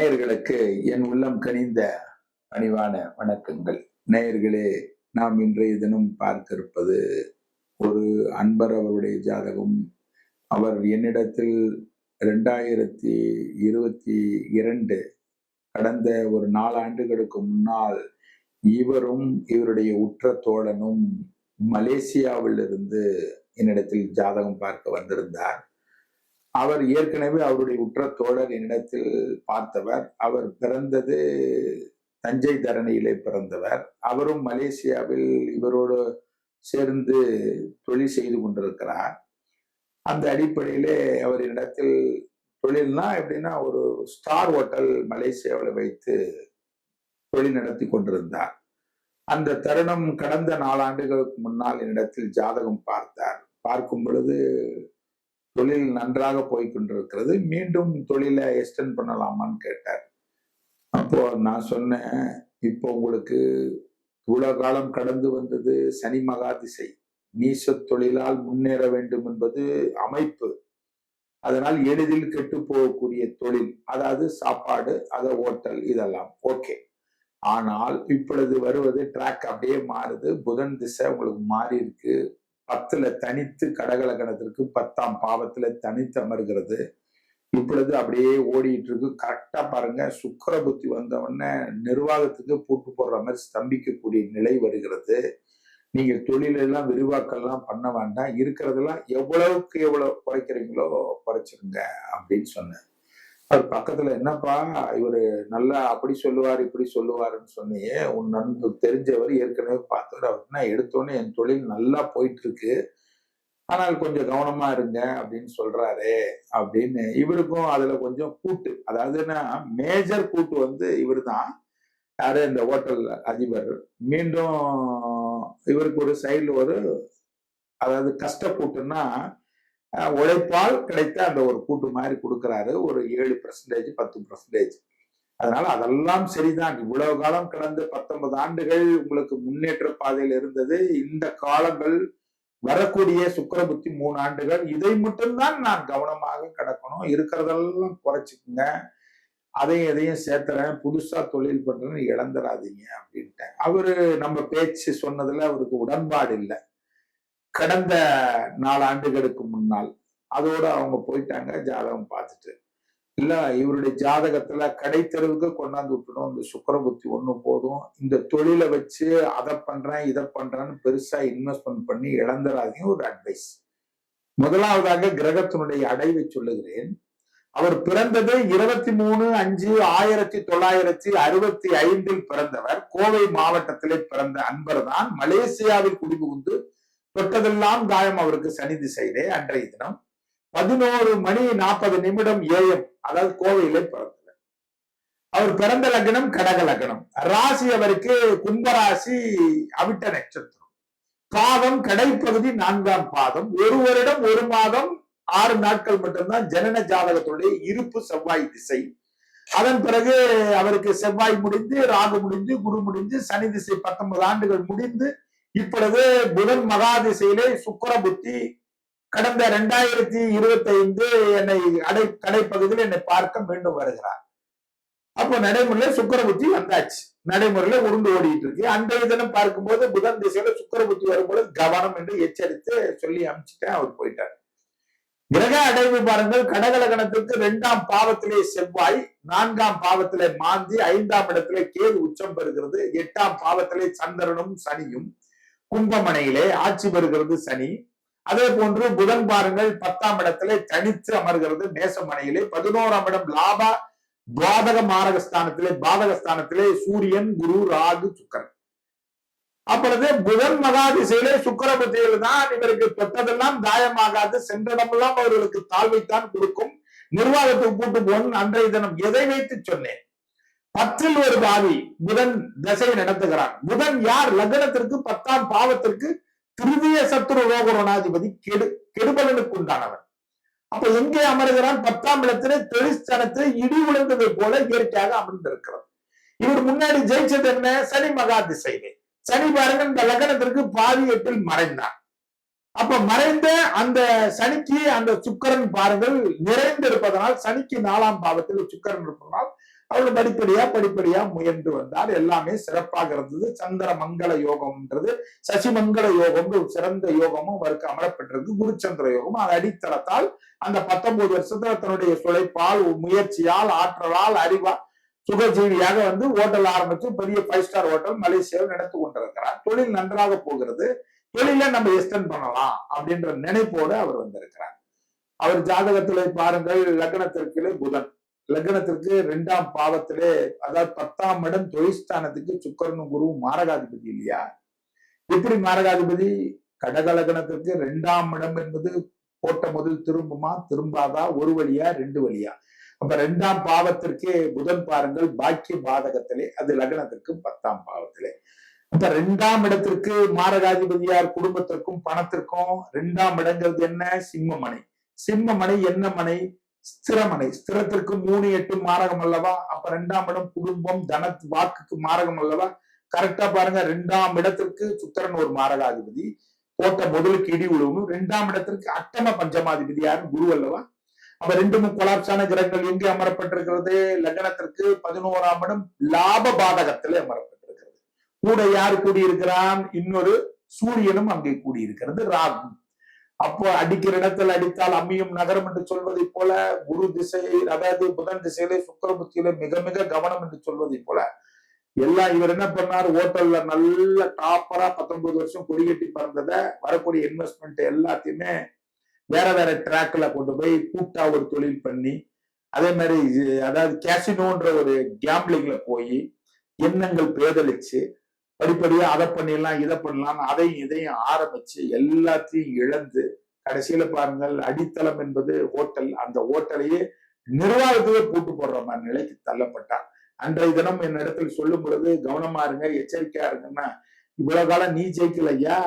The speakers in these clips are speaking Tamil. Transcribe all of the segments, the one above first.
நேயர்களுக்கு என் உள்ளம் கனிந்த பணிவான வணக்கங்கள். நேயர்களே, நாம் இன்றைய தினம் பார்க்க இருப்பது ஒரு அன்பர் அவருடைய ஜாதகம். அவர் என்னிடத்தில் 2022 கடந்த ஒரு 4 ஆண்டுகளுக்கு முன்னால் இவரும் இவருடைய உற்ற தோழனும் மலேசியாவில் இருந்து என்னிடத்தில் ஜாதகம் பார்க்க வந்திருந்தார். அவர் ஏற்கனவே அவருடைய உற்ற தோழர் என்னிடத்தில் பார்த்தவர். அவர் பிறந்தது தஞ்சை தரணியிலே பிறந்தவர். அவரும் மலேசியாவில் இவரோடு சேர்ந்து தொழில் செய்து கொண்டிருக்கிறார். அந்த அடிப்படையிலே அவர் என்னிடத்தில் தொழில்னா எப்படின்னா ஒரு ஸ்டார் ஹோட்டல் மலேசியாவில் வைத்து தொழில் நடத்தி கொண்டிருந்தார். அந்த தருணம் கடந்த 4 ஆண்டுகளுக்கு முன்னால் என்னிடத்தில் ஜாதகம் பார்த்தார். பார்க்கும் பொழுது தொழில் நன்றாக போய்கொண்டிருக்கிறது, மீண்டும் தொழிலை எக்ஸ்டெண்ட் பண்ணலாமான்னு கேட்டார். அப்போ நான் சொன்னேன், இப்போ உங்களுக்கு இவ்வளவு காலம் கடந்து வந்தது சனி மகா திசை, நீச தொழிலால் முன்னேற வேண்டும் என்பது அமைப்பு. அதனால் எளிதில் கெட்டு போகக்கூடிய தொழில், அதாவது சாப்பாடு, அதை ஹோட்டல், இதெல்லாம் ஓகே. ஆனால் இப்பொழுது வருவது ட்ராக் அப்படியே மாறுது. புதன் திசை உங்களுக்கு மாறி இருக்கு. 10ல தனித்து கடகலக்கணத்திற்கு 10ஆம் பாவத்துல தனித்து அமர்கிறது. இப்பொழுது அப்படியே ஓடிட்டு இருக்கு. கரெக்டா பாருங்க, சுக்கிர புத்தி வந்தவுடனே நிர்வாகத்துக்கு பூட்டு போடுற மாதிரி ஸ்தம்பிக்கக்கூடிய நிலை வருகிறது. நீங்க தொழிலெல்லாம் விரிவாக்கெல்லாம் பண்ண வேண்டாம், இருக்கிறதெல்லாம் எவ்வளவுக்கு எவ்வளவு குறைக்கிறீங்களோ குறைச்சிருங்க அப்படின்னு சொன்னேன். அவர் பக்கத்துல, என்னப்பா இவரு நல்லா அப்படி சொல்லுவார் இப்படி சொல்லுவாருன்னு சொன்னியே, உன் நன்கு தெரிஞ்சவர் ஏற்கனவே பார்த்தவர், அவர்னா எடுத்தோன்னே என் தொழில் நல்லா போயிட்டு இருக்கு, ஆனால் கொஞ்சம் கவனமா இருங்க அப்படின்னு சொல்றாரு அப்படின்னு. இவருக்கும் அதுல கொஞ்சம் கூட்டு, அதாவதுன்னா மேஜர் கூட்டு வந்து இவர் தான், யாரு இந்த ஹோட்டல் அதிபர். மீண்டும் இவருக்கு ஒரு சைடுல ஒரு, அதாவது கஷ்ட கூட்டுன்னா உழைப்பால் கிடைத்த அந்த ஒரு கூட்டு மாதிரி கொடுக்கிறாரு, ஒரு 7% 10%. அதனால அதெல்லாம் சரிதான். இவ்வளவு காலம் கடந்த 19 ஆண்டுகள் உங்களுக்கு முன்னேற்ற பாதையில் இருந்தது. இந்த காலங்கள் வரக்கூடிய சுக்கிர புத்தி 3 ஆண்டுகள், இதை மட்டும்தான் நான் கவனமாக கடக்கணும். இருக்கிறதெல்லாம் குறைச்சிக்குங்க, அதையும் எதையும் சேர்த்துறேன், புதுசா தொழில் பண்றேன்னு இழந்துடாதீங்க அப்படின்ட்டேன். அவரு நம்ம பேச்சு சொன்னதுல அவருக்கு உடன்பாடு இல்லை. கடந்த 4 ஆண்டுகளுக்கு முன்னால் அதோட அவங்க போயிட்டாங்க ஜாதகம் பார்த்துட்டு. இல்ல, இவருடைய ஜாதகத்துல கடைத்தெருவுக்கு கொண்டாந்து விட்டணும், இந்த சுக்கிர புத்தி ஒண்ணு போதும், இந்த தொழிலை வச்சு அதை பண்றேன் இதை பண்றேன்னு பெருசா இன்வெஸ்ட்மெண்ட் பண்ணி இழந்துடாதீங்க ஒரு அட்வைஸ். முதலாவதாக கிரகத்தினுடைய அடைவை சொல்லுகிறேன். அவர் பிறந்தது 23/5/1965 பிறந்தவர். கோவை மாவட்டத்திலே பிறந்த அன்பர் தான். மலேசியாவில் குடிபுகுந்து தொட்டதெல்லாம் காயம் அவருக்கு சனி திசையிலே. அன்றைய தினம் 11:40 AM, அதாவது கோவையிலே பிறந்தவர். அவர் பிறந்த லக்னம் கடக லக்னம். ராசி அவருக்கு கும்பராசி, அவிட்ட நட்சத்திரம். பாதம் கடைப்பகுதி 4ஆம் பாதம். 1 வருடம் 1 மாதம் 6 நாட்கள் மட்டும்தான் ஜனன ஜாதகத்துடைய இருப்பு செவ்வாய் திசை. அதன் பிறகு அவருக்கு செவ்வாய் முடிந்து, ராகு முடிந்து, குரு முடிந்து, சனி திசை 19 ஆண்டுகள் முடிந்து, இப்பொழுது புதன் மகா திசையிலே சுக்கிர புத்தி கடந்த 2025 என்னை கடைப்பகுதியில் என்னை பார்க்க மீண்டும் வருகிறார். அப்போ நடைமுறையில சுக்கிர புத்தி வந்தாச்சு, நடைமுறையில உருண்டு ஓடிட்டு இருக்கு. அன்றைய தினம் பார்க்கும்போது புதன் திசையில சுக்கிர புத்தி வரும்போது கவனம் என்று எச்சரித்து சொல்லி அனுப்பிச்சுட்டேன். அவர் போயிட்டார். கிரக அடைவு பாருங்கள், கடகலகணத்திற்கு 2ஆம் பாவத்திலே செவ்வாய், 4ஆம் பாவத்திலே மாந்தி, 5ஆம் இடத்திலே கேது உச்சம் பெறுகிறது, 8ஆம் பாவத்திலே சந்திரனும் சனியும் கும்பமனையிலே ஆட்சி பெறுகிறது சனி. அதே போன்று புதன் பாருங்கள் 10ஆம் இடத்திலே தனித்து அமர்கிறது மேசமனையிலே. 11ஆம் இடம் லாப பாதக மாரகஸ்தானத்திலே, பாதகஸ்தானத்திலே சூரியன், குரு, ராகு, சுக்கிரன். அப்பொழுது புதன் மகாதிசையிலே சுக்கிர புத்தியில் தான் இவருக்கு தொட்டதெல்லாம் காயமாகாது, சென்றடமெல்லாம் அவர்களுக்கு தாழ்வைத்தான் கொடுக்கும். நிர்வாகத்துக்கு கூட்டு போகணும். அன்றைய தினம் எதை வைத்து சொன்னேன், 10ல் ஒரு பாவி புதன் தசை நடத்துகிறான். புதன் யார்? லக்னத்திற்கு 10ஆம் பாவத்திற்கு திருதிய சத்துரு ரோகரோணாதிபதி, கெடுபலனுக்கு உண்டானவன். அப்ப எங்கே அமர்கிறான்? 10ஆம் இடத்திலே தொழிற்சனத்தில் இடி விழுந்ததை போல இயற்கையாக அமர்ந்திருக்கிறது. இவர் முன்னாடி ஜெயிச்சது என்ன? சனி மகா திசையிலே. சனி பாருங்க, இந்த லக்னத்திற்கு பாதி 8ல் மறைந்தான். அப்ப மறைந்த அந்த சனிக்கு அந்த சுக்கிரன் பாருங்கள் நிறைந்து இருப்பதனால், சனிக்கு 4ஆம் பாவத்தில் சுக்கிரன் இருப்பதனால் அவர் படிப்படியா முயன்று வந்தார். எல்லாமே சிறப்பாக இருந்தது. சந்திர மங்கள யோகம்ன்றது சசிமங்கல யோகம் சிறந்த யோகமும் அவருக்கு அமரப்பட்டிருக்கு. குருச்சந்திர யோகம். அது அடித்தளத்தால் அந்த 19 வருஷத்துல தன்னுடைய சுழைப்பால், முயற்சியால், ஆற்றலால், அறிவால் சுகஜீவியாக ஹோட்டல் ஆரம்பிச்சு பெரிய 5 ஸ்டார் ஹோட்டல் மலேசியாவில் நடத்து கொண்டிருக்கிறார். தொழில் நன்றாக போகிறது. தொழில நம்ம எக்ஸ்டெண்ட் பண்ணலாம் அப்படின்ற நினைப்போடு அவர் வந்திருக்கிறார். அவர் ஜாதகத்திலே பாருங்கள், லக்னத்திற்கு புதன், லக்னத்திற்கு 2ஆம் பாவத்திலே, அதாவது 10ஆம் இடம் தொழிற்ஸ்தானத்துக்கு சுக்கிரனும் குருவும் மாரகாதிபதி இல்லையா? எப்படி மாரகாதிபதி? கடக லக்னத்திற்கு 2ஆம் இடம் என்பது போட்ட முதல் திரும்புமா, திரும்பாதா, ஒரு வழியா, 2 வழியா? அப்ப 2ஆம் பாவத்திற்கு புதன் பாருங்கள், பாக்கிய பாதகத்திலே, அது லக்னத்திற்கு 10ஆம் பாவத்திலே. அப்ப 2ஆம் இடத்திற்கு மாரகாதிபதியார் குடும்பத்திற்கும் பணத்திற்கும். 2ஆம் இடங்கிறது என்ன? சிம்மமனை. சிம்மமனை என்ன மனை? ஸ்திரமனை. ஸ்திரத்திற்கு 3, 8 மாரகம் அல்லவா? அப்ப 2ஆம் இடம் குடும்பம், தன, வாக்குக்கு மாரகம் அல்லவா? கரெக்டா பாருங்க. 2ஆம் இடத்திற்கு சுக்கிரன் ஒரு மாரகாதிபதி, போட்ட முதலுக்கு இடி விழுவும். 2ஆம் இடத்திற்கு அட்டம பஞ்சமாதிபதி யாரு? குரு அல்லவா? அப்ப 2 கொலாப்சான கிரகங்கள் எங்கே அமரப்பட்டிருக்கிறது? லக்னத்திற்கு 11ஆம் இடம் லாப பாதகத்திலே அமரப்பட்டிருக்கிறது. கூட யார் கூடியிருக்கிறான்? இன்னொரு சூரியனும் அங்கே கூடியிருக்கிறது, ராகு. அப்போ அடிக்கிற இடத்தில் அடித்தால் அம்மியும் நகரம் என்று சொல்வதை போல, குரு திசையை, அதாவது புதன் திசையிலே, சுக்கிர புத்தியிலே மிக மிக கவனம் என்று சொல்வதை போல எல்லாம் இவர் என்ன பண்ணார்? ஹோட்டல்ல நல்ல டாப்பரா 19 வருஷம் கொடிகட்டி பறந்ததை, வரக்கூடிய இன்வெஸ்ட்மெண்ட் எல்லாத்தையுமே வேற வேற ட்ராக்ல கொண்டு போய் கூட்டா ஒரு தொழில் பண்ணி, அதே மாதிரி அதாவது கேசினோன்ற ஒரு கேம்பிளிங்ல போய் எண்ணங்கள் பேதலிச்சு படிப்படியா அதை பண்ணிடலாம், இதை பண்ணலாம், அதையும் இதையும் ஆரம்பிச்சு எல்லாத்தையும் இழந்து கடைசியில பாருங்கள், அடித்தளம் என்பது ஹோட்டல். அந்த ஹோட்டலையே நிர்வாகத்தையே பூட்டு போடுற மாதிரி நிலைக்கு தள்ளப்பட்டார். அன்றைய தினம் என் இடத்தில் சொல்லும் பொழுது, கவனமா இருங்க, எச்சரிக்கையா இருங்கன்னா, இவ்வளவு காலம் நீ ஜெயிக்கலையா,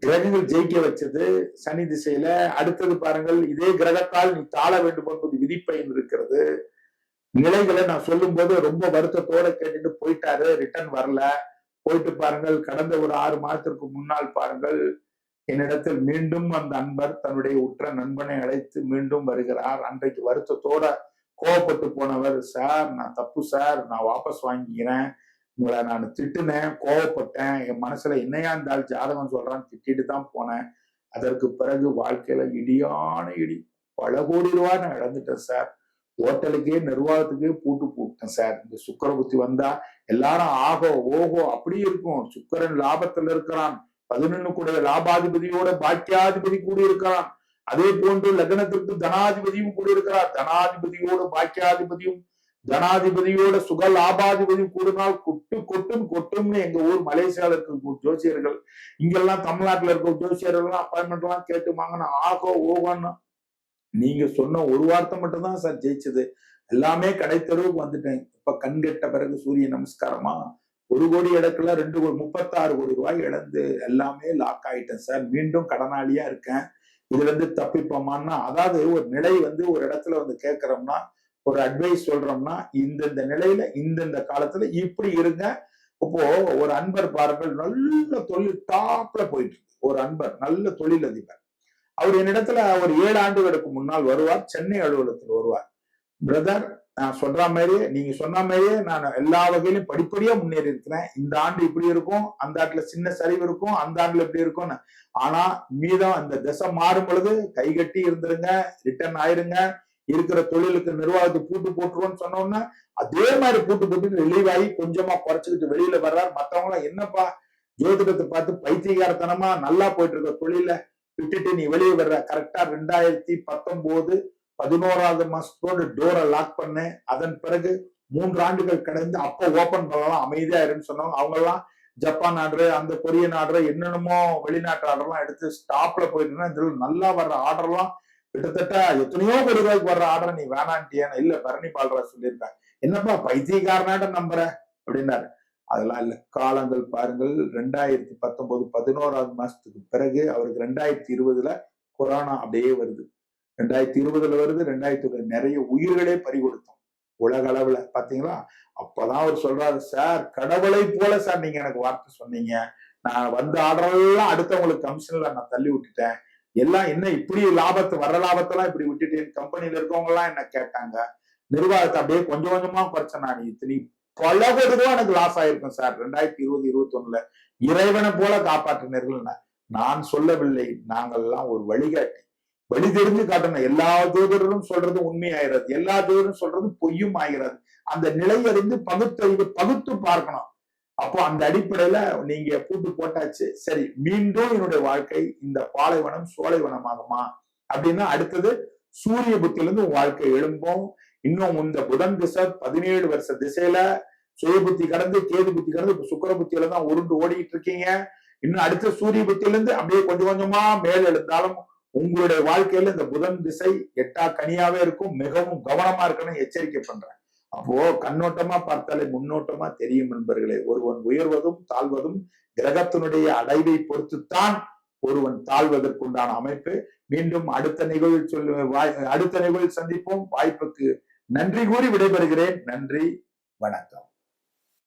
கிரகங்கள் ஜெயிக்க வச்சது சனி திசையில. அடுத்தது பாருங்கள், இதே கிரகத்தால் நீ தாழ வேண்டும் என்பது விதிப்பயன் இருக்கிறது. நிலைகளை நான் சொல்லும் போது ரொம்ப வருத்தத்தோட கேட்டுட்டு போயிட்டாரு, ரிட்டர்ன் வரல. போயிட்டு பாருங்கள், கடந்த ஒரு 6 மாதத்திற்கு முன்னால் பாருங்கள், என்னிடத்தில் மீண்டும் அந்த அன்பர் தன்னுடைய உற்ற நண்பனை அழைத்து மீண்டும் வருகிறார். அன்றைக்கு வருத்தத்தோட கோவப்பட்டு போனவர், சார் நான் தப்பு சார், நான் வாபஸ் வாங்கிக்கிறேன், உங்களை நான் திட்டுனேன், கோவப்பட்டேன், என் மனசுல என்னையா இருந்தால் ஜாதகம் சொல்றான்னு திட்டிட்டு தான் போனேன். அதற்கு பிறகு வாழ்க்கையில இடியான இடி, பல கோடி ரூபாய் நான் இழந்துட்டேன் சார். ஹோட்டலுக்கே நிர்வாகத்துக்கே பூட்டு போட்டேன் சார். இந்த சுக்கிர புத்தி வந்தா எல்லாரும் ஆகோ ஓகோ அப்படி இருக்கும். சுக்கிரன் லாபத்துல இருக்கிறான், 11 கூட லாபாதிபதியோட பாக்கியாதிபதி கூடி இருக்கிறான். அதே போன்று லக்னத்திற்கு தனாதிபதியும் கூடி இருக்கிறார். தனாதிபதியோட பாக்கியாதிபதியும் தனாதிபதியோட சுக லாபாதிபதியும் கூடினால் கொட்டு கொட்டும் கொட்டும்னு எங்க ஊர் மலேசியால இருக்க ஜோசியர்கள், இங்கெல்லாம் தமிழ்நாட்டுல இருக்க ஜோசியர்கள் அப்பாயின்மெண்ட் எல்லாம் கேட்டு வாங்கினா ஆகோ ஓகோன்னு. நீங்க சொன்ன ஒரு வார்த்தை மட்டும்தான் சார் ஜெயிச்சது. எல்லாமே கடைத்தெருவுக்கு வந்துட்டேன். இப்ப கண் கெட்ட பிறகு சூரிய நமஸ்காரமா 1 கோடி இடத்துல 36 கோடி ரூபாய் இழந்து எல்லாமே லாக் ஆயிட்டேன் சார். மீண்டும் கடனாளியா இருக்கேன். இதுல இருந்து தப்பிப்போமான்னா, அதாவது ஒரு நிலை ஒரு இடத்துல கேட்கிறோம்னா, ஒரு அட்வைஸ் சொல்றோம்னா, இந்த நிலையில இந்த காலத்துல இப்படி இருங்க. இப்போ ஒரு அன்பர் பாருங்கள், நல்ல தொழில் டாப்ல போயிட்டு இருக்கு. ஒரு அன்பர் நல்ல தொழிலதிபர். அவர் என்னிடத்துல ஒரு 7 ஆண்டுகளுக்கு முன்னால் வருவார். சென்னை அலுவலகத்தில் வருவார். பிரதர், நான் சொல்ற மாதிரியே, நீங்க சொன்ன மாதிரியே நான் எல்லா வகையிலும் படிப்படியா முன்னேறி இருக்கிறேன். இந்த ஆண்டு இப்படி இருக்கும், அந்த ஆண்டுல சின்ன சரிவு இருக்கும், அந்த ஆண்டுல இப்படி இருக்கும்னு. ஆனா மீதம் அந்த திசை மாறும் பொழுது கைகட்டி இருந்துருங்க, ரிட்டர்ன் ஆயிருங்க, இருக்கிற தொழிலுக்கு நிர்வாகத்தை பூட்டு போட்டுருவோம்னு சொன்னோம்னா அதே மாதிரி பூட்டு போட்டு ரிலீவ் ஆகி கொஞ்சமா குறைச்சிக்கிட்டு வெளியில வர்றாரு. மத்தவங்க எல்லாம் என்னப்பா ஜோதிடத்தை பார்த்து பைத்தியகாரத்தனமா நல்லா போயிட்டு இருக்க தொழில விட்டுட்டு நீ வெளியே வர்ற. கரெக்டா 2019 11வது மாசத்தோடு டோரை லாக் பண்ணு. அதன் பிறகு 3 ஆண்டுகள் கடந்து அப்ப ஓபன் பண்ணலாம், அமைதியா இருன்னு சொன்னவங்க அவங்க எல்லாம் ஜப்பான் ஆர்டர், அந்த கொரியன் ஆர்டர், என்னென்னமோ வெளிநாட்டு ஆர்டர்லாம் எடுத்து ஸ்டாப்ல போயிட்டு இதுல நல்லா வர்ற ஆர்டர்லாம் கிட்டத்தட்ட எத்தனையோ கோடி ரூபாய்க்கு வர்ற ஆர்டர் நீ வேணான்ட்டியான. இல்ல பரணி பால்ராஜ் சொல்லியிருக்காங்க, என்னப்பா பைத்தியக்காரனாட்ட நம்புற அப்படின்னாரு. அதெல்லாம் இல்ல. காலங்கள் பாருங்கள், 2019 11வது மாசத்துக்கு பிறகு அவருக்கு 2020ல கொரோனா அப்படியே வருது. 2020ல வருது, 2020 நிறைய உயிர்களே பறி கொடுத்தோம் உலக அளவுல. பாத்தீங்களா? அப்பதான் அவர் சொல்றாரு, சார் கடவுளை போல சார் நீங்க எனக்கு வார்த்தை சொன்னீங்க. நான் வந்த ஆர்டரெல்லாம் அடுத்தவங்களுக்கு கமிஷன்ல நான் தள்ளி விட்டுட்டேன். எல்லாம் என்ன இப்படி லாபத்தை வர்ற லாபத்தெல்லாம் இப்படி விட்டுட்டேன். கம்பெனில இருக்கவங்க எல்லாம் என்ன கேட்டாங்க. நிர்வாகத்தை அப்படியே கொஞ்சம் கொஞ்சமா குறைச்சேன். நான் இத்தனை பல கோடி ரூபாய் எனக்கு லாஸ் ஆயிருக்கும் சார் 2020-21 இறைவனை போல காப்பாற்றினர்கள். நான் சொல்லவில்லை, நாங்கள் எல்லாம் ஒரு வழிகாட்டி, வழி தெரிஞ்சு காட்டணும். எல்லா ஜோதிடரும் சொல்றது உண்மையாகிறது, எல்லா ஜோதிடரும் சொல்றது பொய்யும் ஆகிறது. அந்த நிலையறிந்து பகுத்து பார்க்கணும். அப்போ அந்த அடிப்படையில நீங்க பூட்டு போட்டாச்சு, சரி மீண்டும் என்னுடைய வாழ்க்கை இந்த பாலைவனம் சோலைவனமாகுமா அப்படின்னா அடுத்தது சூரிய புத்தியிலிருந்து உன் வாழ்க்கை எழும்பும். இன்னும் இந்த புதன் திசை 17 வருஷ திசையில சுய புத்தி கடந்து கேது புத்தி கடந்து சுக்கர புத்தியில தான் உருண்டு ஓடிட்டு இருக்கீங்க. இன்னும் அடுத்த சூரிய புத்தியில இருந்து அப்படியே கொஞ்சம் கொஞ்சமா மேல் எழுந்தாலும் உங்களுடைய வாழ்க்கையில இந்த புதன் திசை எட்டா கனியாவே இருக்கும். மிகவும் கவனமா இருக்கணும், எச்சரிக்கை பண்றேன். அப்போ கண்ணோட்டமா பார்த்தாலே முன்னோட்டமா தெரியும் நண்பர்களே. ஒருவன் உயர்வதும் தாழ்வதும் கிரகத்தினுடைய அடைவை பொறுத்துத்தான் ஒருவன் தாழ்வதற்குண்டான அமைப்பு. மீண்டும் அடுத்த நிகழ்வில் சந்திப்போம். வாய்ப்புக்கு நன்றி கூறி விடைபெறுகிறேன். நன்றி, வணக்கம்.